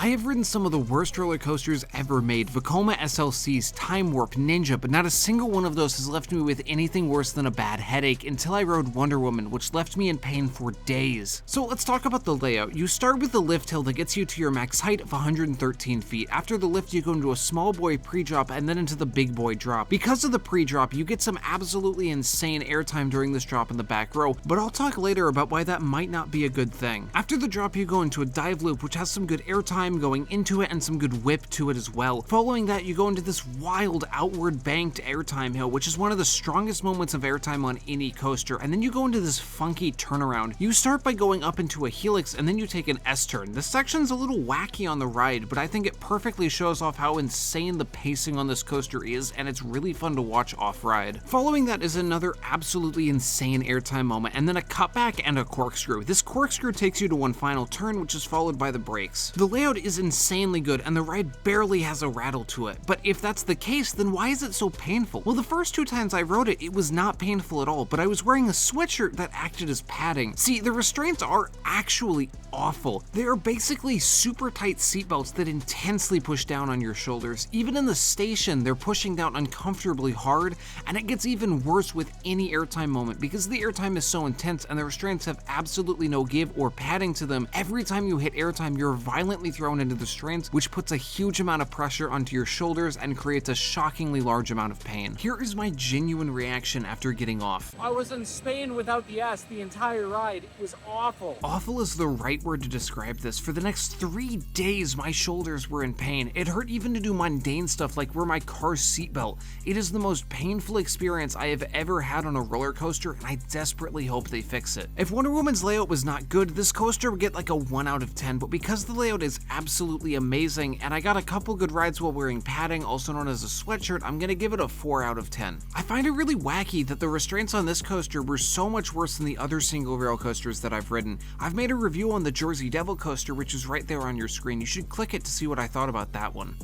I have ridden some of the worst roller coasters ever made, Vekoma SLCs, Time Warp, Ninja, but not a single one of those has left me with anything worse than a bad headache until I rode Wonder Woman, which left me in pain for days. So let's talk about the layout. You start with the lift hill that gets you to your max height of 113 feet. After the lift, you go into a small boy pre-drop and then into the big boy drop. Because of the pre-drop, you get some absolutely insane airtime during this drop in the back row, but I'll talk later about why that might not be a good thing. After the drop, you go into a dive loop, which has some good airtime going into it and some good whip to it as well. Following that, you go into this wild outward banked airtime hill, which is one of the strongest moments of airtime on any coaster, and then you go into this funky turnaround. You start by going up into a helix and then you take an S-turn. This section's a little wacky on the ride, but I think it perfectly shows off how insane the pacing on this coaster is, and it's really fun to watch off-ride. Following that is another absolutely insane airtime moment, and then a cutback and a corkscrew. This corkscrew takes you to one final turn, which is followed by the brakes. The layout is insanely good, and the ride barely has a rattle to it. But if that's the case, then why is it so painful? Well, the first 2 times I rode it, it was not painful at all, but I was wearing a sweatshirt that acted as padding. See, the restraints are actually awful. They are basically super tight seatbelts that intensely push down on your shoulders. Even in the station, they're pushing down uncomfortably hard, and it gets even worse with any airtime moment because the airtime is so intense and the restraints have absolutely no give or padding to them. Every time you hit airtime, you're violently thrown into the restraints, which puts a huge amount of pressure onto your shoulders and creates a shockingly large amount of pain. Here is my genuine reaction after getting off. I was in Spain without the S the entire ride. It was awful. Awful is the right word to describe this. For the next 3 days, my shoulders were in pain. It hurt even to do mundane stuff like wear my car's seatbelt. It is the most painful experience I have ever had on a roller coaster, and I desperately hope they fix it. If Wonder Woman's layout was not good, this coaster would get like a 1 out of 10, but because the layout is absolutely amazing, and I got a couple good rides while wearing padding, also known as a sweatshirt, I'm gonna give it a 4 out of 10. I find it really wacky that the restraints on this coaster were so much worse than the other single rail coasters that I've ridden. I've made a review on the Jersey Devil coaster, which is right there on your screen. You should click it to see what I thought about that one.